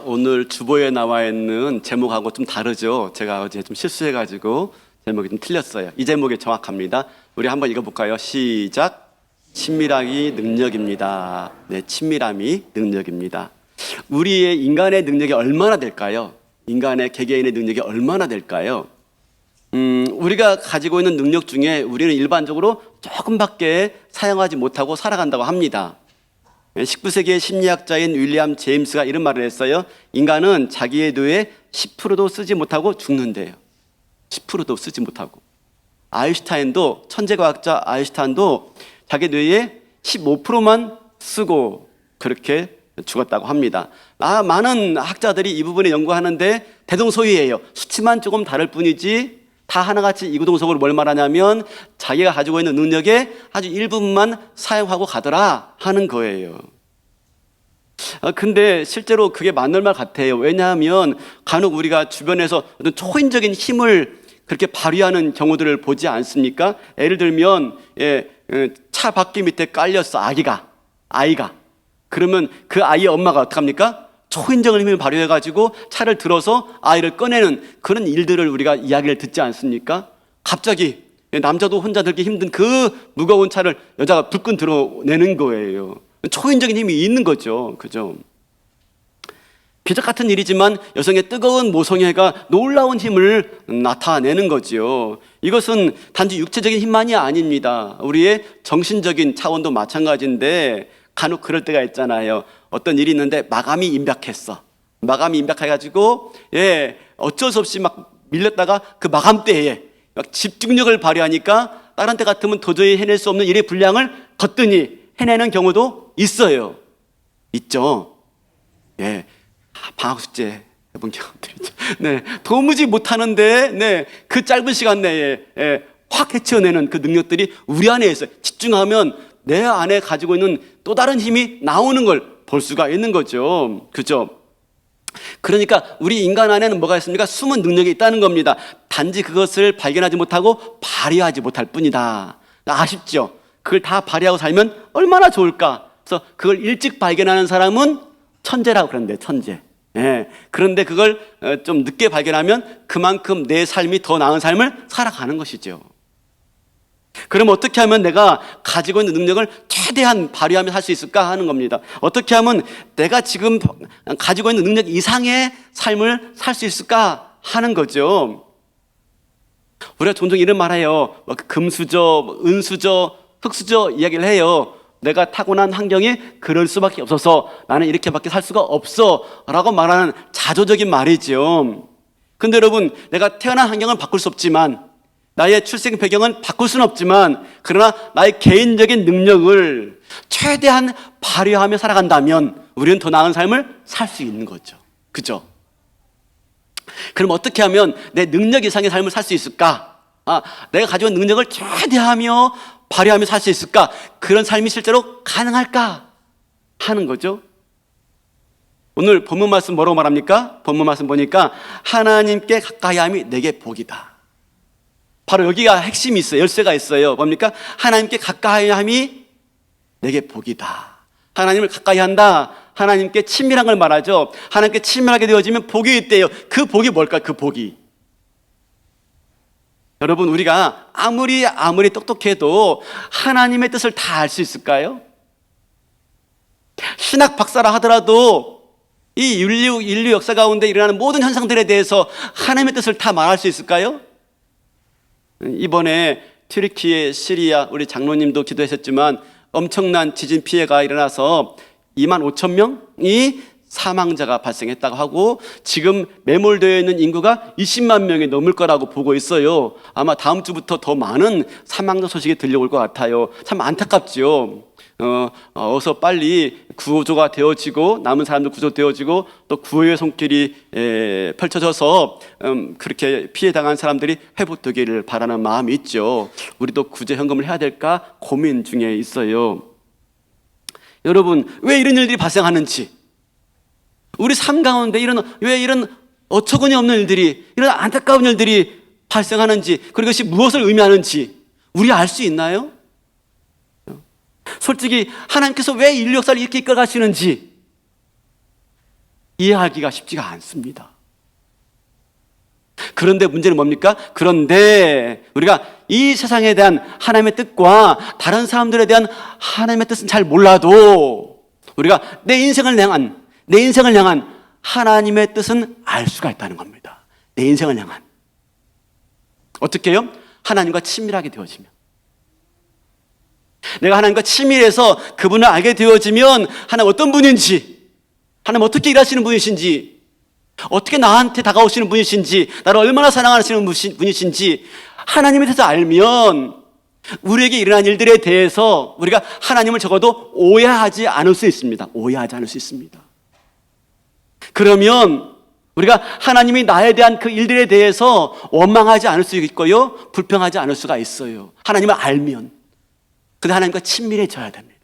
오늘 주보에 나와 있는 제목하고 좀 다르죠. 제가 어제 좀 실수해가지고 제목이 좀 틀렸어요. 이 제목이 정확합니다. 우리 한번 읽어볼까요? 시작. 친밀함이 능력입니다. 네, 친밀함이 능력입니다. 우리의 인간의 능력이 얼마나 될까요? 인간의 개개인의 능력이 얼마나 될까요? 우리가 가지고 있는 능력 중에 우리는 일반적으로 조금밖에 사용하지 못하고 살아간다고 합니다. 19세기의 심리학자인 윌리엄 제임스가 이런 말을 했어요. 인간은 자기의 뇌에 10%도 쓰지 못하고 죽는데요. 10%도 쓰지 못하고. 아인슈타인도, 천재과학자 아인슈타인도 자기 뇌에 15%만 쓰고 그렇게 죽었다고 합니다. 많은 학자들이 이 부분에 연구하는데 대동소이해요. 수치만 조금 다를 뿐이지 다 하나같이 이구동성으로 뭘 말하냐면 자기가 가지고 있는 능력의 아주 일부분만 사용하고 가더라 하는 거예요. 근데 실제로 그게 맞는 말 같아요. 왜냐하면 간혹 우리가 주변에서 어떤 초인적인 힘을 그렇게 발휘하는 경우들을 보지 않습니까? 예를 들면 차 바퀴 밑에 깔렸어. 아이가. 그러면 그 아이의 엄마가 어떡합니까? 초인적인 힘을 발휘해가지고 차를 들어서 아이를 꺼내는 그런 일들을 우리가 이야기를 듣지 않습니까? 갑자기 남자도 혼자 들기 힘든 그 무거운 차를 여자가 불끈 들어내는 거예요. 초인적인 힘이 있는 거죠. 그죠? 기적 같은 일이지만 여성의 뜨거운 모성애가 놀라운 힘을 나타내는 거지요. 이것은 단지 육체적인 힘만이 아닙니다. 우리의 정신적인 차원도 마찬가지인데 간혹 그럴 때가 있잖아요. 어떤 일이 있는데 마감이 임박했어. 마감이 임박해가지고 어쩔 수 없이 막 밀렸다가 그 마감 때에 막 집중력을 발휘하니까 다른 때 같으면 도저히 해낼 수 없는 일의 분량을 거뜬히 해내는 경우도 있어요. 있죠. 방학 숙제 해본 경험들이 있죠. 도무지 못하는데 그 짧은 시간 내에 확 헤쳐내는 그 능력들이 우리 안에 있어요. 집중하면 내 안에 가지고 있는 또 다른 힘이 나오는 걸 볼 수가 있는 거죠. 그죠? 그러니까 우리 인간 안에는 뭐가 있습니까? 숨은 능력이 있다는 겁니다. 단지 그것을 발견하지 못하고 발휘하지 못할 뿐이다. 아쉽죠? 그걸 다 발휘하고 살면 얼마나 좋을까? 그래서 그걸 일찍 발견하는 사람은 천재라고 그러는데, 천재. 그런데 그걸 좀 늦게 발견하면 그만큼 내 삶이 더 나은 삶을 살아가는 것이죠. 그럼 어떻게 하면 내가 가지고 있는 능력을 최대한 발휘하며 살 수 있을까 하는 겁니다. 어떻게 하면 내가 지금 가지고 있는 능력 이상의 삶을 살 수 있을까 하는 거죠. 우리가 종종 이런 말 해요. 금수저, 은수저, 흙수저 이야기를 해요. 내가 타고난 환경이 그럴 수밖에 없어서 나는 이렇게밖에 살 수가 없어 라고 말하는 자조적인 말이죠. 근데 여러분, 내가 태어난 환경을 바꿀 수 없지만, 나의 출생 배경은 바꿀 수는 없지만, 그러나 나의 개인적인 능력을 최대한 발휘하며 살아간다면 우리는 더 나은 삶을 살 수 있는 거죠. 그죠? 그럼 어떻게 하면 내 능력 이상의 삶을 살 수 있을까? 내가 가지고 있는 능력을 최대하며 발휘하며 살 수 있을까? 그런 삶이 실제로 가능할까? 하는 거죠. 오늘 본문 말씀 뭐라고 말합니까? 본문 말씀 보니까 하나님께 가까이함이 내게 복이다. 바로 여기가 핵심이 있어요. 열쇠가 있어요. 뭡니까? 하나님께 가까이함이 내게 복이다. 하나님을 가까이 한다. 하나님께 친밀한 걸 말하죠. 하나님께 친밀하게 되어지면 복이 있대요. 그 복이 뭘까? 그 복이. 여러분, 우리가 아무리 똑똑해도 하나님의 뜻을 다 알 수 있을까요? 신학 박사라 하더라도 이 인류 역사 가운데 일어나는 모든 현상들에 대해서 하나님의 뜻을 다 말할 수 있을까요? 이번에 튀르키예, 시리아 우리 장로님도 기도하셨지만 엄청난 지진 피해가 일어나서 25,000명이 사망자가 발생했다고 하고 지금 매몰되어 있는 인구가 20만 명이 넘을 거라고 보고 있어요. 아마 다음 주부터 더 많은 사망자 소식이 들려올 것 같아요. 참 안타깝죠. 어서 빨리 구조가 되어지고 남은 사람들 구조되어지고 또 구호의 손길이 펼쳐져서 그렇게 피해당한 사람들이 회복되기를 바라는 마음이 있죠. 우리도 구제 현금을 해야 될까 고민 중에 있어요. 여러분, 왜 이런 일들이 발생하는지, 우리 삶 가운데 왜 이런 어처구니 없는 일들이, 이런 안타까운 일들이 발생하는지, 그리고 이것이 무엇을 의미하는지 우리 알 수 있나요? 솔직히 하나님께서 왜 인류 역사를 이렇게 이끌어가시는지 이해하기가 쉽지가 않습니다. 그런데 문제는 뭡니까? 그런데 우리가 이 세상에 대한 하나님의 뜻과 다른 사람들에 대한 하나님의 뜻은 잘 몰라도 우리가 내 인생을 향한 하나님의 뜻은 알 수가 있다는 겁니다. 내 인생을 향한. 어떻게 해요? 하나님과 친밀하게 되어지면. 내가 하나님과 친밀해서 그분을 알게 되어지면 하나님 어떤 분인지, 하나님 어떻게 일하시는 분이신지, 어떻게 나한테 다가오시는 분이신지, 나를 얼마나 사랑하시는 분이신지 하나님에 대해서 알면 우리에게 일어난 일들에 대해서 우리가 하나님을 적어도 오해하지 않을 수 있습니다. 오해하지 않을 수 있습니다. 그러면 우리가 하나님이 나에 대한 그 일들에 대해서 원망하지 않을 수 있고요, 불평하지 않을 수가 있어요. 하나님을 알면. 근데 하나님과 친밀해져야 됩니다.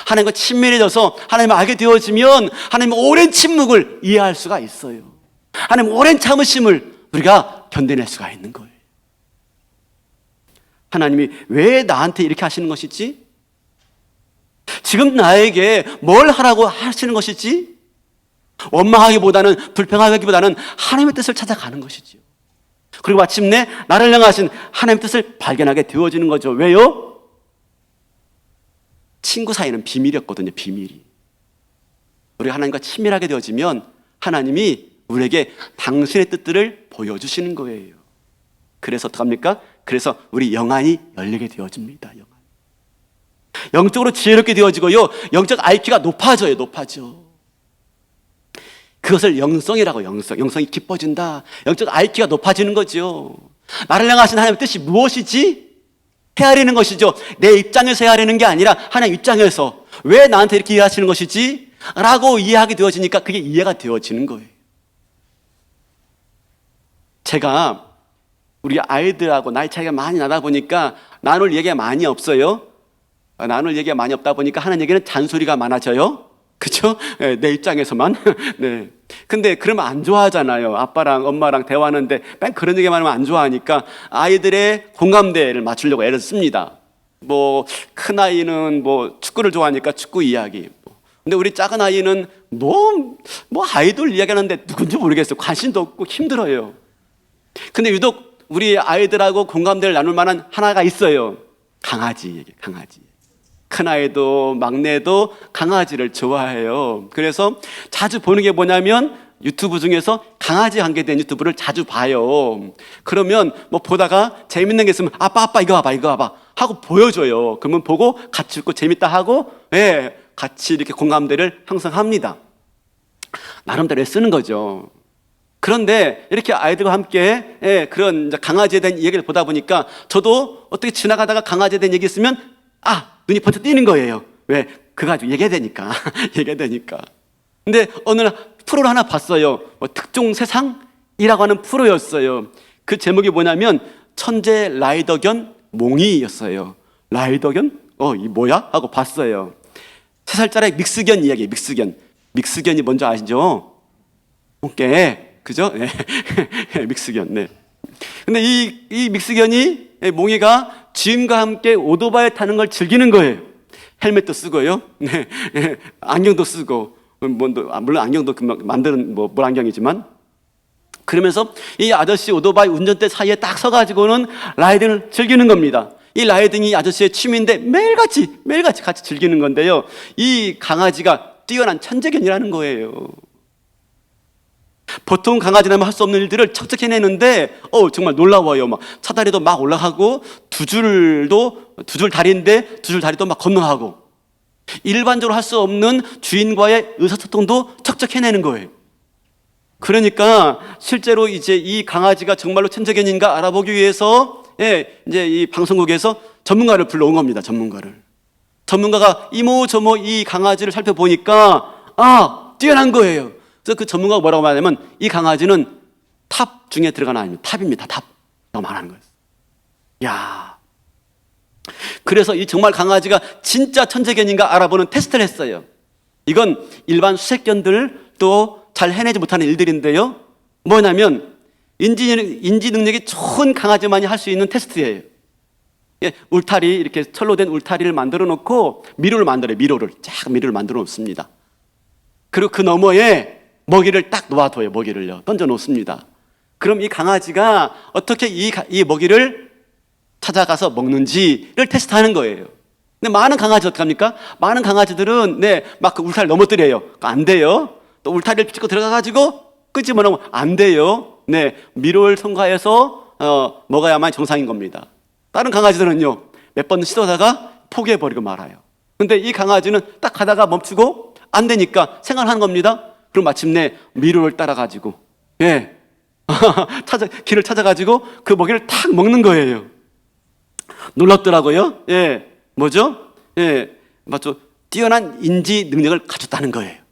하나님과 친밀해져서 하나님을 알게 되어지면 하나님의 오랜 침묵을 이해할 수가 있어요. 하나님의 오랜 참으심을 우리가 견뎌낼 수가 있는 거예요. 하나님이 왜 나한테 이렇게 하시는 것이지? 지금 나에게 뭘 하라고 하시는 것이지? 원망하기보다는, 불평하기보다는 하나님의 뜻을 찾아가는 것이지요. 그리고 마침내 나를 향하신 하나님의 뜻을 발견하게 되어지는 거죠. 왜요? 친구 사이는 비밀이었거든요. 비밀이. 우리가 하나님과 친밀하게 되어지면 하나님이 우리에게 당신의 뜻들을 보여주시는 거예요. 그래서 어떡합니까? 그래서 우리 영안이 열리게 되어집니다. 영적으로 지혜롭게 되어지고요, 영적 IQ가 높아져요. 높아져. 그것을 영성이라고. 영성이 깊어진다. 영적 IQ가 높아지는 거죠. 나를 향하신 하나님의 뜻이 무엇이지? 헤아리는 것이죠. 내 입장에서 헤아리는 게 아니라 하나님 입장에서 왜 나한테 이렇게 이해하시는 것이지? 라고 이해하게 되어지니까 그게 이해가 되어지는 거예요. 제가 우리 아이들하고 나이 차이가 많이 나다 보니까 나눌 얘기가 많이 없어요. 나눌 얘기가 많이 없다 보니까 하는 얘기는 잔소리가 많아져요. 그렇죠? 네, 내 입장에서만. 네. 근데 그러면 안 좋아하잖아요. 아빠랑 엄마랑 대화하는데 맨 그런 얘기만 하면 안 좋아하니까 아이들의 공감대를 맞추려고 애를 씁니다. 뭐 큰 아이는 뭐 축구를 좋아하니까 축구 이야기. 근데 우리 작은 아이는 뭐 아이돌 이야기하는데 누군지 모르겠어요. 관심도 없고 힘들어요. 근데 유독 우리 아이들하고 공감대를 나눌 만한 하나가 있어요. 강아지 얘기, 강아지. 큰아이도 막내도 강아지를 좋아해요. 그래서 자주 보는 게 뭐냐면 유튜브 중에서 강아지 관계된 유튜브를 자주 봐요. 그러면 뭐 보다가 재밌는 게 있으면 아빠 이거 봐봐 하고 보여줘요. 그러면 보고 같이 웃고 재밌다 하고, 예, 같이 이렇게 공감대를 형성합니다. 나름대로 애쓰는 거죠. 그런데 이렇게 아이들과 함께, 예, 그런 강아지에 대한 얘기를 보다 보니까 저도 어떻게 지나가다가 강아지에 대한 얘기 있으면 눈이 번쩍 뜨는 거예요. 왜? 그거 가지고 얘기해야 되니까. 얘기해야 되니까. 근데 어느 날 프로를 하나 봤어요. 특종 세상이라고 하는 프로였어요. 그 제목이 뭐냐면 천재 라이더 견 몽이였어요. 라이더 견? 이 뭐야? 하고 봤어요. 3살짜리 믹스견 이야기. 믹스견이 뭔지 아시죠? 몽개. 그죠? 네. 믹스견. 네. 근데 이 믹스견이, 몽이가 주인과 함께 오토바이 타는 걸 즐기는 거예요. 헬멧도 쓰고요. 네. 안경도 쓰고. 물론 안경도 만드는 물 안경이지만. 그러면서 이 아저씨 오토바이 운전대 사이에 딱 서가지고는 라이딩을 즐기는 겁니다. 이 라이딩이 아저씨의 취미인데 매일같이 같이 즐기는 건데요. 이 강아지가 뛰어난 천재견이라는 거예요. 보통 강아지라면 할 수 없는 일들을 척척 해내는데 정말 놀라워요. 막 차다리도 막 올라가고 두 줄 다리인데 두 줄 다리도 막 건너가고 일반적으로 할 수 없는 주인과의 의사소통도 척척 해내는 거예요. 그러니까 실제로 이제 이 강아지가 정말로 천재견인가 알아보기 위해서, 예, 이제 이 방송국에서 전문가를 불러온 겁니다. 전문가가 이모저모 이 강아지를 살펴보니까 뛰어난 거예요. 그래서 그 전문가가 뭐라고 말하냐면 이 강아지는 탑 중에 들어가는 아닙니다. 탑입니다. 탑. 라고 말하는 거예요. 야. 그래서 이 정말 강아지가 진짜 천재견인가 알아보는 테스트를 했어요. 이건 일반 수색견들도 잘 해내지 못하는 일들인데요. 뭐냐면 인지 능력이 좋은 강아지만이 할 수 있는 테스트예요. 울타리, 이렇게 철로 된 울타리를 만들어 놓고 미로를 만들어요. 미로를 만들어 놓습니다. 그리고 그 너머에 먹이를 딱 놓아둬요. 먹이를요. 던져 놓습니다. 그럼 이 강아지가 어떻게 이 먹이를 찾아가서 먹는지를 테스트하는 거예요. 근데 많은 강아지 어떡합니까? 많은 강아지들은 막 그 울타리를 넘어뜨려요. 안 돼요. 또 울타리를 짚고 들어가가지고 끄집어내면 안 돼요. 미로를 통과해서 먹어야만 정상인 겁니다. 다른 강아지들은요, 몇 번 시도하다가 포기해버리고 말아요. 근데 이 강아지는 딱 가다가 멈추고 안 되니까 생활하는 겁니다. 그럼 마침내 미로를 따라가지고, 길을 찾아가지고 그 먹이를 탁 먹는 거예요. 놀랍더라고요. 뭐죠? 맞죠? 뛰어난 인지 능력을 가졌다는 거예요.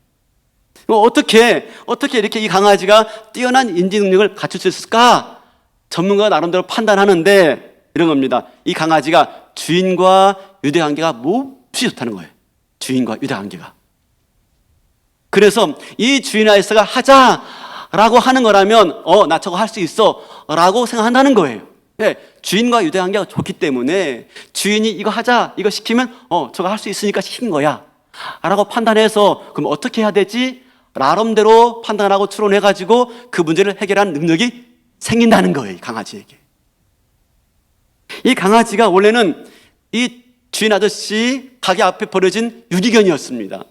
어떻게 이렇게 이 강아지가 뛰어난 인지 능력을 갖출 수 있을까? 전문가가 나름대로 판단하는데 이런 겁니다. 이 강아지가 주인과 유대관계가 몹시 좋다는 거예요. 주인과 유대관계가. 그래서 이 주인아이스가 하자라고 하는 거라면 나 저거 할 수 있어 라고 생각한다는 거예요. 주인과 유대관계가 좋기 때문에 주인이 이거 하자, 이거 시키면 저거 할 수 있으니까 시킨 거야 라고 판단해서 그럼 어떻게 해야 되지? 나름대로 판단하고 추론해가지고 그 문제를 해결하는 능력이 생긴다는 거예요. 이 강아지에게. 이 강아지가 원래는 이 주인 아저씨 가게 앞에 버려진 유기견이었습니다.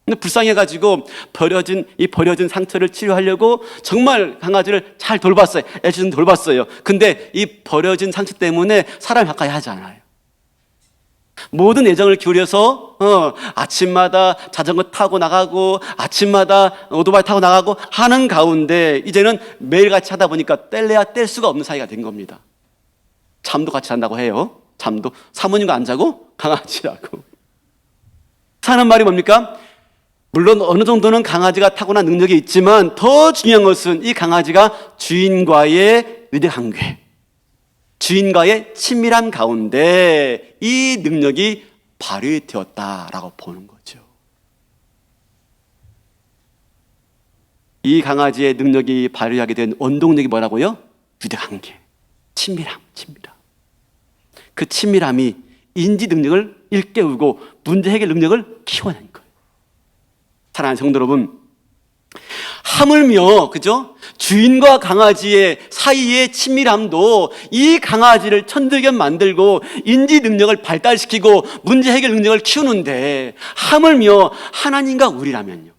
근데 불쌍해가지고 버려진 상처를 치료하려고 정말 강아지를 잘 돌봤어요. 애처럼 돌봤어요. 근데 이 버려진 상처 때문에 사람이 가까이 하지 않아요. 모든 애정을 기울여서 아침마다 자전거 타고 나가고 아침마다 오토바이 타고 나가고 하는 가운데 이제는 매일같이 하다 보니까 뗄래야 뗄 수가 없는 사이가 된 겁니다. 잠도 같이 잔다고 해요. 잠도 사모님과 안 자고 강아지라고. 사는 말이 뭡니까? 물론 어느 정도는 강아지가 타고난 능력이 있지만 더 중요한 것은 이 강아지가 주인과의 유대관계, 주인과의 친밀함 가운데 이 능력이 발휘되었다라고 보는 거죠. 이 강아지의 능력이 발휘하게 된 원동력이 뭐라고요? 유대관계, 친밀함. 그 친밀함이 인지 능력을 일깨우고 문제 해결 능력을 키워낸 거예요. 사랑하는 성도 여러분, 하물며 그죠? 주인과 강아지의 사이의 친밀함도 이 강아지를 천들견 만들고 인지 능력을 발달시키고 문제 해결 능력을 키우는데 하물며 하나님과 우리라면요.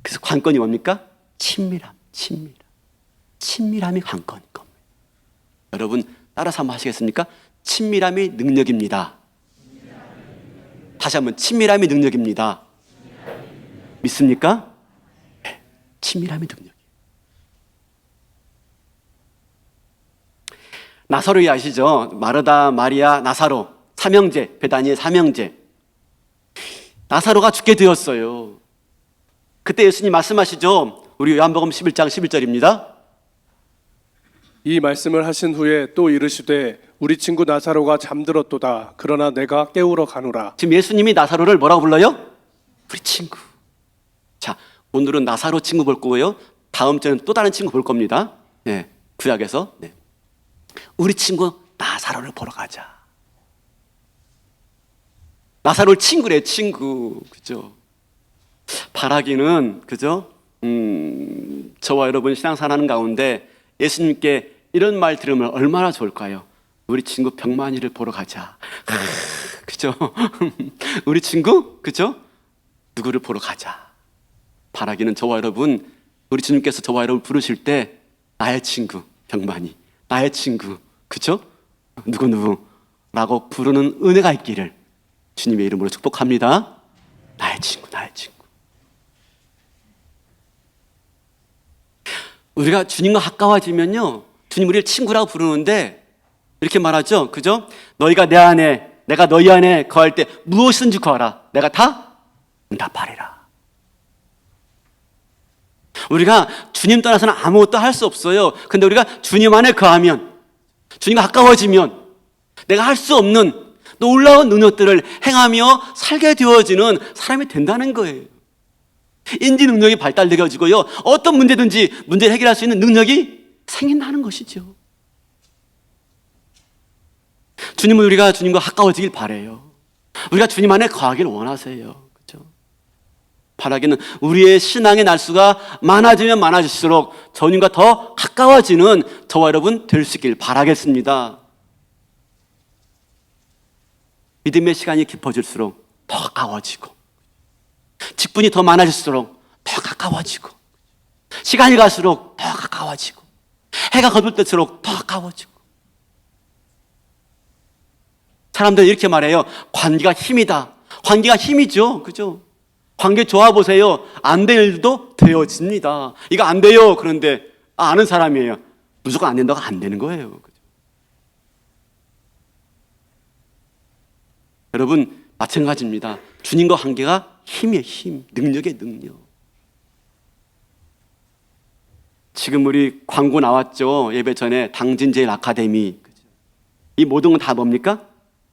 그래서 관건이 뭡니까? 친밀함이 관건인 겁니다. 여러분 따라서 한번 하시겠습니까? 친밀함이 능력입니다. 다시 한번 친밀함이 능력입니다. 믿습니까? 네, 친밀함이 능력이에요. 나사로이 아시죠? 마르다, 마리아, 나사로 삼형제, 베다니의 삼형제. 나사로가 죽게 되었어요. 그때 예수님 말씀하시죠? 우리 요한복음 11장 11절입니다. 이 말씀을 하신 후에 또 이르시되 우리 친구 나사로가 잠들었도다. 그러나 내가 깨우러 가노라. 지금 예수님이 나사로를 뭐라고 불러요? 우리 친구. 자, 오늘은 나사로 친구 볼 거고요. 다음 주에는 또 다른 친구 볼 겁니다. 구약에서. 우리 친구 나사로를 보러 가자. 나사로를 친구래, 친구. 그죠? 바라기는, 그죠? 저와 여러분 신앙생활하는 가운데 예수님께 이런 말 들으면 얼마나 좋을까요? 우리 친구 병만이를 보러 가자. 그죠? 우리 친구, 그죠? 누구를 보러 가자. 바라기는 저와 여러분, 우리 주님께서 저와 여러분 부르실 때 나의 친구 병만이, 나의 친구, 그죠? 누구라고 부르는 은혜가 있기를 주님의 이름으로 축복합니다. 나의 친구. 우리가 주님과 가까워지면요, 주님 우리를 친구라고 부르는데 이렇게 말하죠. 그죠? 너희가 내 안에, 내가 너희 안에 거할 때 무엇이든지 구하라. 내가 다 응답하리라. 우리가 주님 떠나서는 아무것도 할 수 없어요. 근데 우리가 주님 안에 거하면, 주님과 가까워지면 내가 할 수 없는 놀라운 능력들을 행하며 살게 되어지는 사람이 된다는 거예요. 인지 능력이 발달되어지고요, 어떤 문제든지 문제를 해결할 수 있는 능력이 생긴다는 것이죠. 주님은 우리가 주님과 가까워지길 바라요. 우리가 주님 안에 거하길 원하세요. 그렇죠? 바라기는 우리의 신앙의 날수가 많아지면 많아질수록 주님과 더 가까워지는 저와 여러분 될 수 있길 바라겠습니다. 믿음의 시간이 깊어질수록 더 가까워지고, 직분이 더 많아질수록 더 가까워지고, 시간이 갈수록 더 가까워지고, 해가 거둘 때일수록 더 가까워지고. 사람들은 이렇게 말해요. 관계가 힘이다. 관계가 힘이죠. 그죠? 관계 좋아 보세요. 안 될 일도 되어집니다. 이거 안 돼요. 그런데 아는 사람이에요. 무조건 안 된다고 안 되는 거예요. 그죠? 여러분 마찬가지입니다. 주님과 관계가 힘이에요. 힘. 능력의 능력. 지금 우리 광고 나왔죠. 예배 전에 당진제일 아카데미. 이 모든 건 다 뭡니까?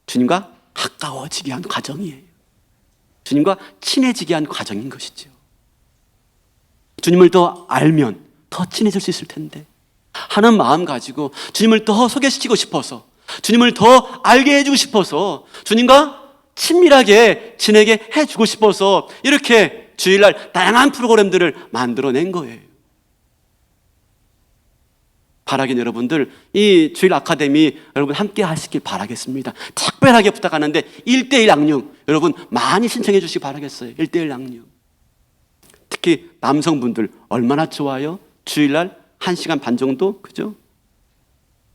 주님과 가까워지게 한 과정이에요. 주님과 친해지게 한 과정인 것이죠. 주님을 더 알면 더 친해질 수 있을 텐데 하는 마음 가지고 주님을 더 소개시키고 싶어서, 주님을 더 알게 해주고 싶어서, 주님과 친밀하게 지내게 해주고 싶어서 이렇게 주일날 다양한 프로그램들을 만들어낸 거예요. 바라긴 여러분들 이 주일 아카데미 여러분 함께 하시길 바라겠습니다. 특별하게 부탁하는데 1:1 양육 여러분 많이 신청해 주시기 바라겠어요. 1:1 양육. 특히 남성분들 얼마나 좋아요? 주일날 1시간 반 정도, 그죠?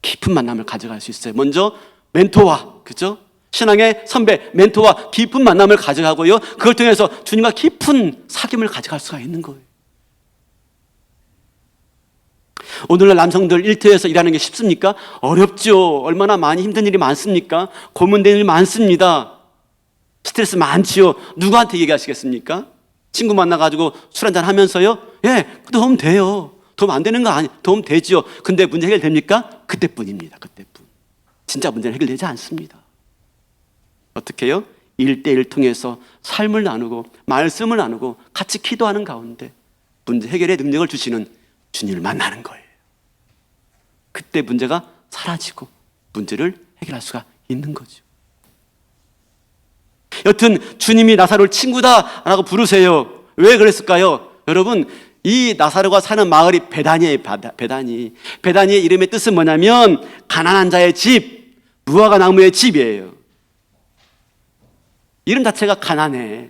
깊은 만남을 가져갈 수 있어요. 먼저 멘토와, 그죠? 신앙의 선배 멘토와 깊은 만남을 가져가고요. 그걸 통해서 주님과 깊은 사귐을 가져갈 수가 있는 거예요. 오늘날 남성들 일터에서 일하는 게 쉽습니까? 어렵죠. 얼마나 많이 힘든 일이 많습니까? 고문되는 일이 많습니다. 스트레스 많지요. 누구한테 얘기하시겠습니까? 친구 만나가지고 술 한잔 하면서요. 예, 도움 돼요. 도움 안 되는 거 아니, 도움 되지요. 근데 문제 해결됩니까? 그때뿐입니다. 그때뿐. 진짜 문제는 해결되지 않습니다. 어떻게 해요? 1:1 통해서 삶을 나누고 말씀을 나누고 같이 기도하는 가운데 문제 해결의 능력을 주시는 주님을 만나는 거예요. 그때 문제가 사라지고 문제를 해결할 수가 있는 거죠. 여튼 주님이 나사로를 친구다라고 부르세요. 왜 그랬을까요? 여러분 이 나사로가 사는 마을이 베다니예요. 베다니. 베다니의 이름의 뜻은 뭐냐면 가난한 자의 집, 무화과 나무의 집이에요. 이름 자체가 가난해.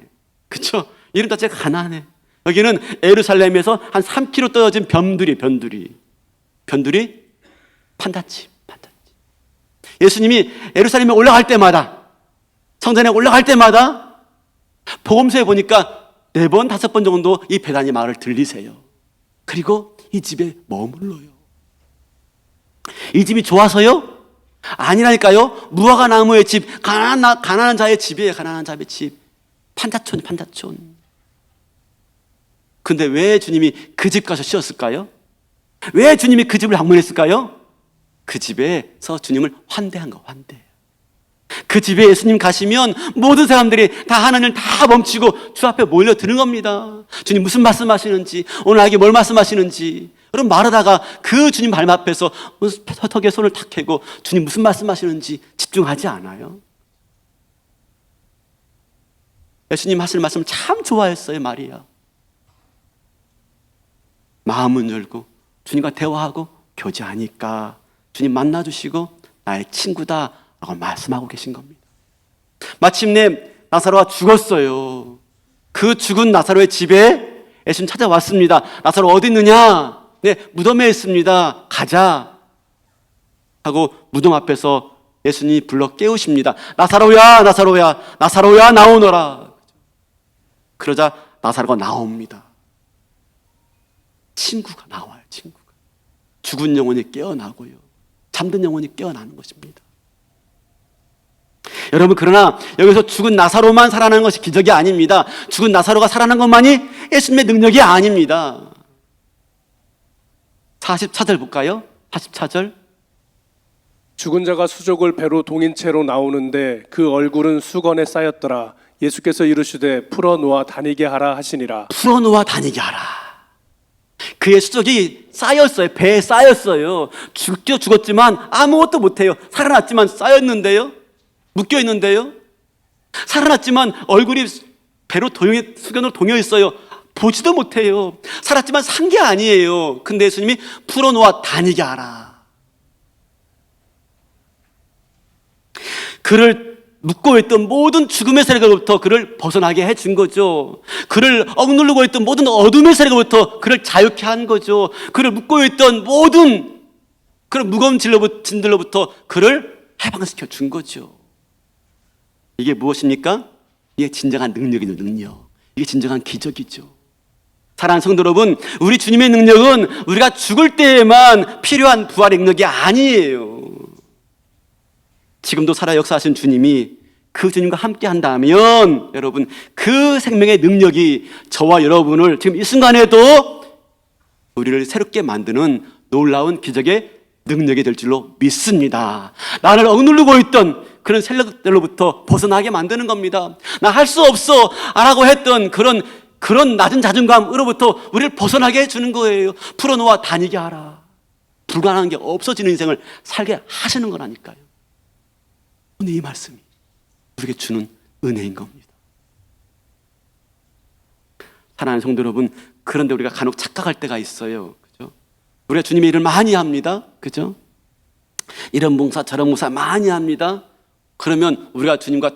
그렇죠? 이름 자체가 가난해. 여기는 예루살렘에서 한 3km 떨어진 변두리 판다집. 예수님이 예루살렘에 올라갈 때마다, 성전에 올라갈 때마다 복음서에 보니까 4번, 5번 정도 이 베다니 마을을 들리세요. 그리고 이 집에 머물러요. 이 집이 좋아서요? 아니라니까요. 무화과 나무의 집, 가난한 자의 집이에요. 가난한 자의 집. 판자촌. 근데 왜 주님이 그 집 가서 쉬었을까요? 왜 주님이 그 집을 방문했을까요? 그 집에서 주님을 환대한 거, 환대. 그 집에 예수님 가시면 모든 사람들이 다 하는 일 다 멈추고 주 앞에 몰려드는 겁니다. 주님 무슨 말씀하시는지, 오늘 나에게 뭘 말씀하시는지. 여러분 말하다가 그 주님 발 앞에서 턱에 손을 탁 대고 주님 무슨 말씀하시는지 집중하지 않아요? 예수님 하시는 말씀을 참 좋아했어요, 마리아. 마음은 열고 주님과 대화하고 교제하니까 주님 만나주시고 나의 친구다라고 말씀하고 계신 겁니다. 마침내 나사로가 죽었어요. 그 죽은 나사로의 집에 예수님 찾아왔습니다. 나사로 어디 있느냐? 네, 무덤에 있습니다. 가자 하고 무덤 앞에서 예수님이 불러 깨우십니다. 나사로야, 나사로야, 나사로야, 나오너라. 그러자 나사로가 나옵니다. 친구가 나와요. 친구가. 죽은 영혼이 깨어나고요. 잠든 영혼이 깨어나는 것입니다. 여러분 그러나 여기서 죽은 나사로만 살아나는 것이 기적이 아닙니다. 죽은 나사로가 살아난 것만이 예수님의 능력이 아닙니다. 44절 볼까요? 44절. 죽은 자가 수족을 배로 동인 채로 나오는데 그 얼굴은 수건에 쌓였더라. 예수께서 이르시되 풀어놓아 다니게 하라 하시니라. 풀어놓아 다니게 하라. 그의 수족이 쌓였어요. 배에 쌓였어요. 죽었지만 아무것도 못해요. 살아났지만 쌓였는데요. 묶여있는데요. 살아났지만 얼굴이 배로 수견으로 동여 있어요. 보지도 못해요. 살았지만 산 게 아니에요. 근데 예수님이 풀어놓아 다니게 하라. 그를 묶고 있던 모든 죽음의 세력으로부터 그를 벗어나게 해준 거죠. 그를 억누르고 있던 모든 어둠의 세력으로부터 그를 자유케 한 거죠. 그를 묶고 있던 모든 그런 무거운 진들로부터 그를 해방시켜 준 거죠. 이게 무엇입니까? 이게 진정한 능력이죠. 능력. 이게 진정한 기적이죠. 사랑하는 성도 여러분, 우리 주님의 능력은 우리가 죽을 때에만 필요한 부활의 능력이 아니에요. 지금도 살아 역사하신 주님이 그 주님과 함께 한다면 여러분, 그 생명의 능력이 저와 여러분을 지금 이 순간에도 우리를 새롭게 만드는 놀라운 기적의 능력이 될 줄로 믿습니다. 나를 억누르고 있던 그런 세력들로부터 벗어나게 만드는 겁니다. 나 할 수 없어 라고 했던 그런 낮은 자존감으로부터 우리를 벗어나게 해주는 거예요. 풀어놓아 다니게 하라. 불가능한 게 없어지는 인생을 살게 하시는 거라니까요. 오늘 이 말씀이 우리에게 주는 은혜인 겁니다. 사랑하는 성도 여러분, 그런데 우리가 간혹 착각할 때가 있어요. 그죠? 우리가 주님의 일을 많이 합니다. 그죠? 이런 봉사 저런 봉사 많이 합니다. 그러면 우리가 주님과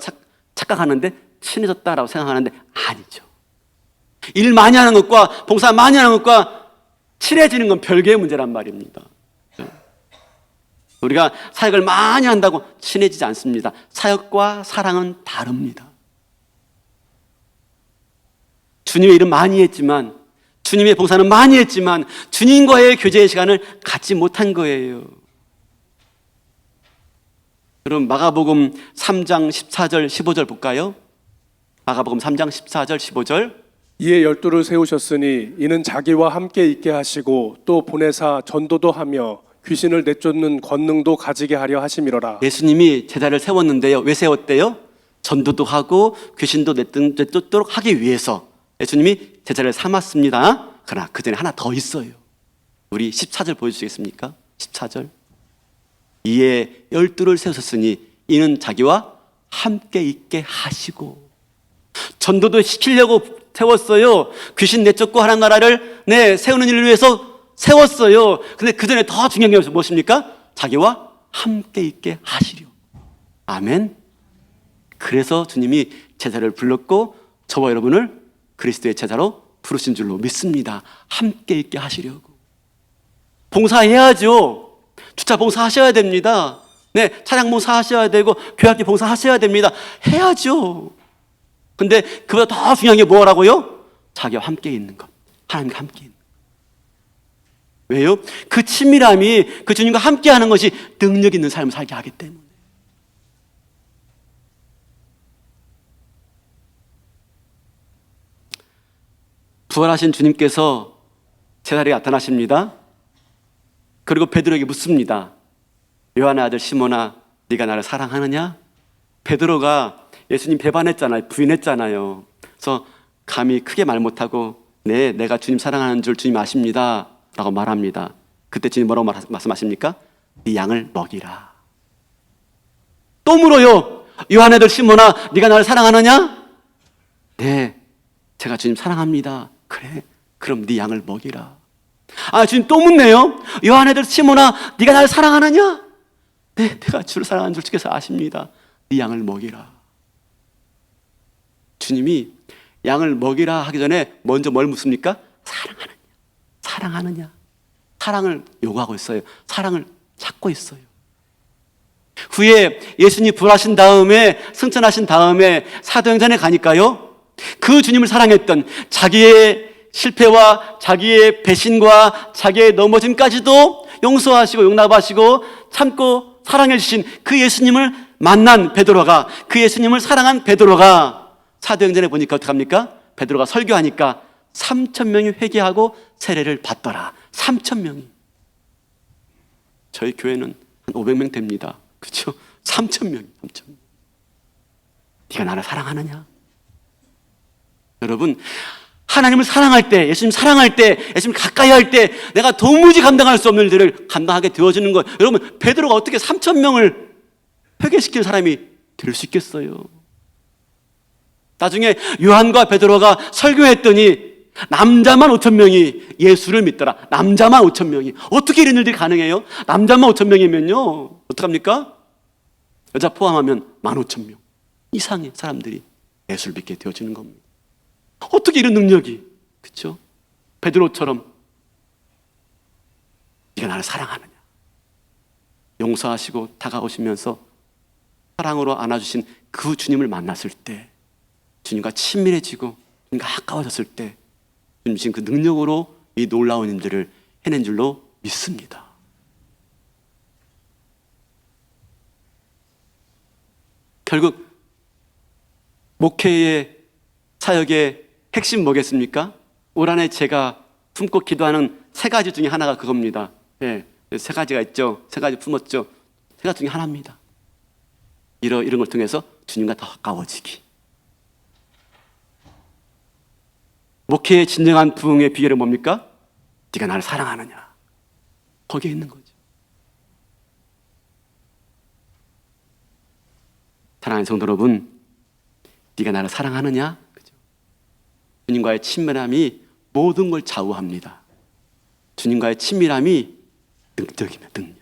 착각하는데 친해졌다라고 생각하는데 아니죠. 일 많이 하는 것과 봉사 많이 하는 것과 친해지는 건 별개의 문제란 말입니다. 우리가 사역을 많이 한다고 친해지지 않습니다. 사역과 사랑은 다릅니다. 주님의 일은 많이 했지만, 주님의 봉사는 많이 했지만 주님과의 교제의 시간을 갖지 못한 거예요. 여러분, 마가복음 3장 14절 15절 볼까요? 마가복음 3장 14절 15절. 이에 12를 세우셨으니 이는 자기와 함께 있게 하시고 또 보내사 전도도 하며 귀신을 내쫓는 권능도 가지게 하려 하심이로라. 예수님이 제자를 세웠는데요. 왜 세웠대요? 전도도 하고 귀신도 내쫓도록 하기 위해서 예수님이 제자를 삼았습니다. 그러나 그 전에 하나 더 있어요. 우리 14절 보여주시겠습니까? 14절. 이에 12를 세우셨으니 이는 자기와 함께 있게 하시고, 전도도 시키려고 세웠어요. 귀신 내쫓고 하나님 나라를 세우는 일을 위해서 세웠어요. 근데 그 전에 더 중요한 게 무엇입니까? 자기와 함께 있게 하시려. 아멘. 그래서 주님이 제자를 불렀고 저와 여러분을 그리스도의 제자로 부르신 줄로 믿습니다. 함께 있게 하시려고. 봉사해야죠. 주차 봉사하셔야 됩니다. 차량 봉사하셔야 되고 교회학교 봉사하셔야 됩니다. 해야죠. 근데 그보다 더 중요한 게 뭐라고요? 자기와 함께 있는 것. 하나님과 함께 있는 것. 왜요? 그 친밀함이 그 주님과 함께 하는 것이 능력 있는 삶을 살게 하기 때문에. 부활하신 주님께서 제자리에 나타나십니다. 그리고 베드로에게 묻습니다. 요한의 아들 시몬아, 네가 나를 사랑하느냐? 베드로가 예수님 배반했잖아요. 부인했잖아요. 그래서 감히 크게 말 못하고 네, 내가 주님 사랑하는 줄 주님 아십니다 라고 말합니다. 그때 주님 뭐라고 말씀하십니까? 네 양을 먹이라. 또 물어요. 요한의 아들 시몬아, 네가 나를 사랑하느냐? 네, 제가 주님 사랑합니다. 그래, 그럼 네 양을 먹이라. 아, 주님 또 묻네요. 요한의 아들 시몬아, 네가 나를 사랑하느냐? 네, 내가 주를 사랑하는 줄 주께서 아십니다. 네 양을 먹이라. 주님이 양을 먹이라 하기 전에 먼저 뭘 묻습니까? 사랑하느냐? 사랑하느냐? 사랑을 요구하고 있어요. 사랑을 찾고 있어요. 후에 예수님이 부활하신 다음에, 승천하신 다음에 사도행전에 가니까요, 그 주님을 사랑했던 자기의 실패와 자기의 배신과 자기의 넘어짐까지도 용서하시고 용납하시고 참고 사랑해 주신 그 예수님을 만난 베드로가, 그 예수님을 사랑한 베드로가 사도행전에 보니까 어떡합니까? 베드로가 설교하니까 3,000명이 회개하고 세례를 받더라. 3,000명이. 저희 교회는 한 500명 됩니다. 그렇죠? 3,000명이. 3,000명. 네가 나를 사랑하느냐? 여러분, 하나님을 사랑할 때, 예수님 사랑할 때, 예수님 가까이 할 때 내가 도무지 감당할 수 없는 일들을 감당하게 되어지는 거예요. 여러분, 베드로가 어떻게 3,000명을 회개시키는 사람이 될 수 있겠어요? 나중에 요한과 베드로가 설교했더니 남자만 5천 명이 예수를 믿더라. 남자만 5천 명이. 어떻게 이런 일들이 가능해요? 남자만 5천 명이면요 어떡합니까? 여자 포함하면 15,000명 이상의 사람들이 예수를 믿게 되어지는 겁니다. 어떻게 이런 능력이, 그렇죠? 베드로처럼 네가 나를 사랑하느냐, 용서하시고 다가오시면서 사랑으로 안아주신 그 주님을 만났을 때, 주님과 친밀해지고 주님과 가까워졌을 때 주님 주신 그 능력으로 이 놀라운 일들을 해낸 줄로 믿습니다. 결국 목회의 사역의 핵심 뭐겠습니까? 올 한해 제가 품고 기도하는 세 가지 중에 하나가 그겁니다. 예, 세 가지가 있죠. 세 가지 품었죠. 세 가지 중에 하나입니다. 이런 걸 통해서 주님과 더 가까워지기. 목회의 진정한 부흥의 비결은 뭡니까? 네가 나를 사랑하느냐. 거기에 있는 거죠. 사랑하는 성도 여러분, 네가 나를 사랑하느냐? 그죠? 주님과의 친밀함이 모든 걸 좌우합니다. 주님과의 친밀함이 능력입니다. 능력.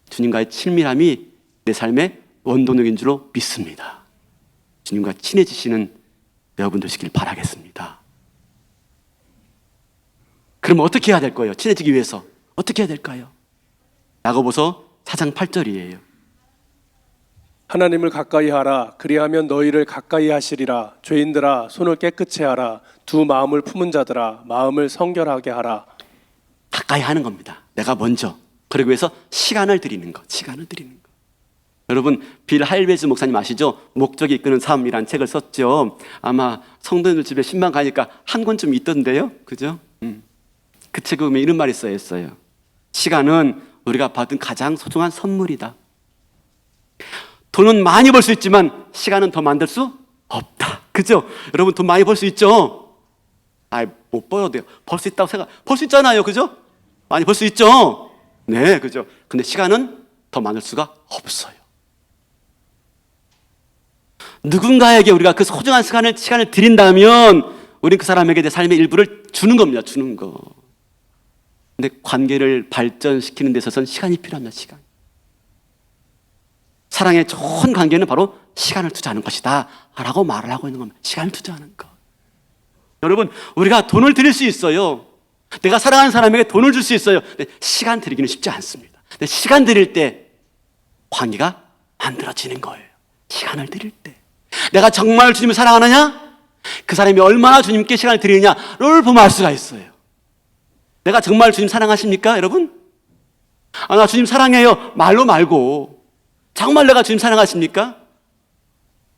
주님과의 친밀함이 내 삶의 원동력인 줄로 믿습니다. 주님과 친해지시는 여러분 되시길 바라겠습니다. 그럼 어떻게 해야 될 거예요? 친해지기 위해서 어떻게 해야 될까요? 야고보서 4장 8절이에요. 하나님을 가까이 하라. 그리하면 너희를 가까이 하시리라. 죄인들아 손을 깨끗이 하라. 두 마음을 품은 자들아 마음을 성결하게 하라. 가까이 하는 겁니다. 내가 먼저. 그러기 위해서 시간을 드리는 것. 시간을 드리는 것. 여러분 빌 하일베즈 목사님 아시죠? 목적이 이끄는 삶이란 책을 썼죠. 아마 성도님들 집에 신방 가니까 한 권쯤 있던데요. 그죠? 그 책에 보면 이런 말이 써 있어요. 시간은 우리가 받은 가장 소중한 선물이다. 돈은 많이 벌 수 있지만 시간은 더 만들 수 없다. 그죠? 여러분 돈 많이 벌 수 있죠? 못 벌어도 돼요. 벌 수 있다고 벌 수 있잖아요. 그죠? 많이 벌 수 있죠? 네, 그죠? 근데 시간은 더 많을 수가 없어요. 누군가에게 우리가 그 소중한 시간을 드린다면 우리는 그 사람에게 내 삶의 일부를 주는 겁니다. 주는 거. 근데 관계를 발전시키는 데 있어서는 시간이 필요합니다. 시간. 사랑의 좋은 관계는 바로 시간을 투자하는 것이다 라고 말을 하고 있는 겁니다. 시간을 투자하는 것. 여러분 우리가 돈을 드릴 수 있어요. 내가 사랑하는 사람에게 돈을 줄 수 있어요. 근데 시간 드리기는 쉽지 않습니다. 근데 시간 드릴 때 관계가 만들어지는 거예요. 시간을 드릴 때 내가 정말 주님을 사랑하느냐, 그 사람이 얼마나 주님께 시간을 드리느냐를 보면 알 수가 있어요. 내가 정말 주님 사랑하십니까 여러분? 나 주님 사랑해요 말로 말고 정말 내가 주님 사랑하십니까?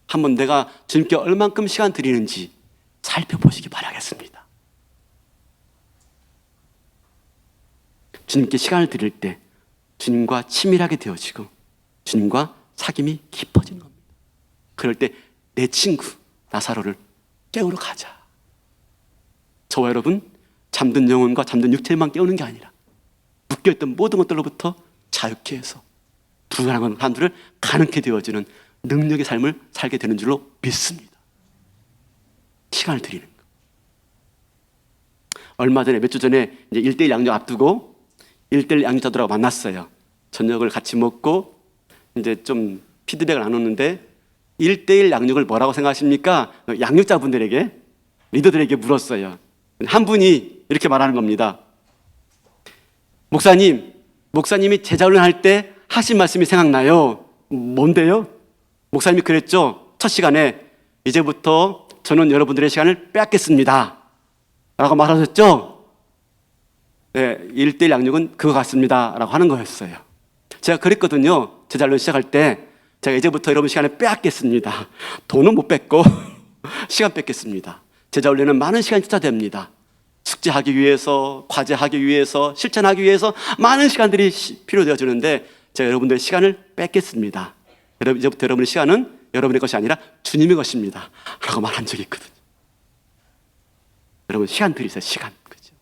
한번 내가 주님께 얼만큼 시간 드리는지 살펴보시기 바라겠습니다. 주님께 시간을 드릴 때 주님과 친밀하게 되어지고 주님과 사귐이 깊어지는 겁니다. 그럴 때 내 친구 나사로를 깨우러 가자. 저와 여러분 잠든 영혼과 잠든 육체만 깨우는 게 아니라 묶여있던 모든 것들로부터 자유케 해서 불가능한 사람들을 가능케 되어지는 능력의 삶을 살게 되는 줄로 믿습니다. 시간을 드리는 것. 얼마 전에 몇 주 전에 이제 1:1 양육 앞두고 1:1 양육자들하고 만났어요. 저녁을 같이 먹고 이제 좀 피드백을 나눴는데 1:1 양육을 뭐라고 생각하십니까? 양육자분들에게 리더들에게 물었어요. 한 분이 이렇게 말하는 겁니다. 목사님이 제자훈련 할 때 하신 말씀이 생각나요. 뭔데요? 목사님이 그랬죠. 첫 시간에 이제부터 저는 여러분들의 시간을 빼앗겠습니다 라고 말하셨죠. 네, 1:1 양육은 그거 같습니다 라고 하는 거였어요. 제가 그랬거든요. 제자훈련 시작할 때 제가 이제부터 여러분 시간을 빼앗겠습니다. 돈은 못 뺏고 시간 뺏겠습니다. 제자훈련은 많은 시간이 투자됩니다. 숙제하기 위해서, 과제하기 위해서, 실천하기 위해서 많은 시간들이 필요되어지는데 제가 여러분들의 시간을 뺏겠습니다. 이제부터 여러분의 시간은 여러분의 것이 아니라 주님의 것입니다 라고 말한 적이 있거든요. 여러분 시간 드리세요. 시간. 그죠?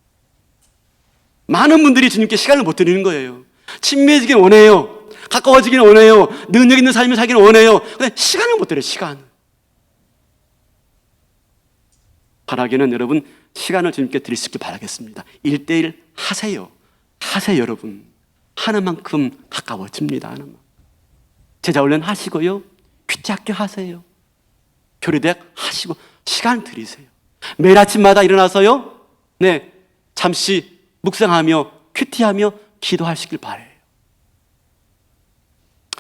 많은 분들이 주님께 시간을 못 드리는 거예요. 친밀해지길 원해요. 가까워지기는 원해요. 능력 있는 삶을 살기는 원해요. 근데 시간을 못 드려요. 시간. 바라기는 여러분 시간을 주님께 드릴 수 있길 바라겠습니다. 1대1 하세요. 하세요 여러분. 하는 만큼 가까워집니다. 하는 만큼. 제자훈련 하시고요. 큐티 학교 하세요. 교리대학 하시고 시간 들이세요. 매일 아침마다 일어나서요. 네, 잠시 묵상하며 큐티하며 기도하시길 바래요.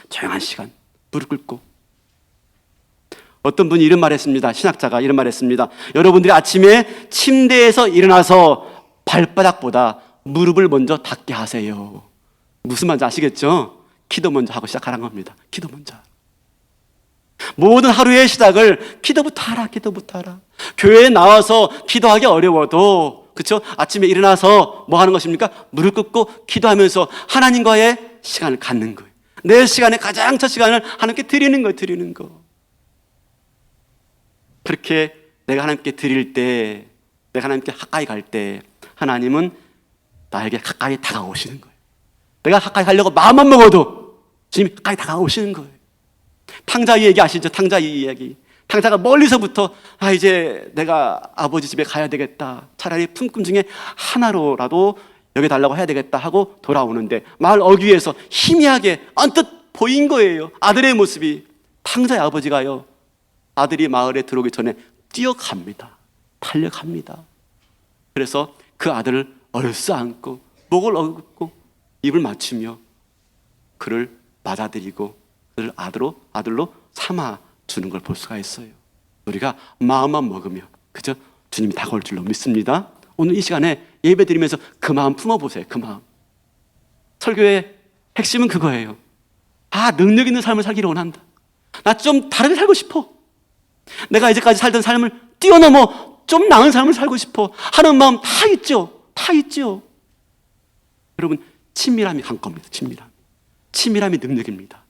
조용한 시간 무릎 꿇고. 어떤 분이 이런 말했습니다. 신학자가 이런 말했습니다. 여러분들이 아침에 침대에서 일어나서 발바닥보다 무릎을 먼저 닿게 하세요. 무슨 말인지 아시겠죠? 기도 먼저 하고 시작하라는 겁니다. 기도 먼저. 모든 하루의 시작을 기도부터 하라. 기도부터 하라. 교회에 나와서 기도하기 어려워도 그렇죠? 아침에 일어나서 뭐 하는 것입니까? 무릎 꿇고 기도하면서 하나님과의 시간을 갖는 거예요. 내 시간에 가장 첫 시간을 하나님께 드리는 거예요. 드리는 거. 그렇게 내가 하나님께 드릴 때, 내가 하나님께 가까이 갈 때 하나님은 나에게 가까이 다가오시는 거예요. 내가 가까이 가려고 마음만 먹어도 주님이 가까이 다가오시는 거예요. 탕자 이야기 아시죠? 탕자 이야기. 탕자가 멀리서부터 이제 내가 아버지 집에 가야 되겠다. 차라리 품꾼 중에 하나로라도 여기 달라고 해야 되겠다 하고 돌아오는데 마을 어귀에서 희미하게 언뜻 보인 거예요. 아들의 모습이. 탕자의 아버지가요. 아들이 마을에 들어오기 전에 뛰어갑니다. 달려갑니다. 그래서 그 아들을 얼싸안고 목을 얹고 입을 맞추며 그를 맞아들이고 그를 아들로 삼아주는 걸 볼 수가 있어요. 우리가 마음만 먹으며 그죠? 주님이 다가올 줄로 믿습니다. 오늘 이 시간에 예배 드리면서 그 마음 품어보세요. 그 마음. 설교의 핵심은 그거예요. 능력 있는 삶을 살기를 원한다. 나 좀 다르게 살고 싶어. 내가 이제까지 살던 삶을 뛰어넘어 좀 나은 삶을 살고 싶어 하는 마음 다 있죠. 다 있죠. 여러분 친밀함이 관건입니다. 친밀함이 능력입니다.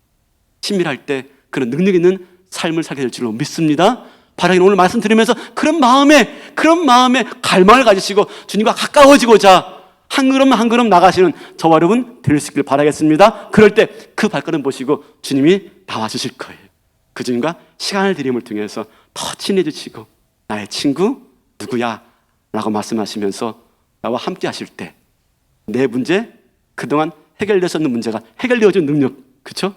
친밀할 때 그런 능력 있는 삶을 살게 될 줄로 믿습니다. 바라기는 오늘 말씀 드리면서 그런 마음에 갈망을 가지시고 주님과 가까워지고자 한 걸음 나가시는 저와 여러분 될 수 있길 바라겠습니다. 그럴 때 그 발걸음 보시고 주님이 나와주실 거예요. 그 주님과 시간을 드림을 통해서 더 친해지시고 나의 친구 누구야? 라고 말씀하시면서 나와 함께 하실 때 내 문제, 그동안 해결되었는 문제가 해결되어진 능력, 그렇죠?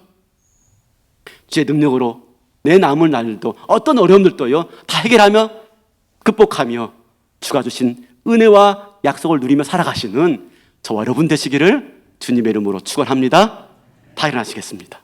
주의 능력으로 내 남은 날도 어떤 어려움들도요 다 해결하며 극복하며 주가 주신 은혜와 약속을 누리며 살아가시는 저와 여러분 되시기를 주님의 이름으로 축원합니다. 다 일어나시겠습니다.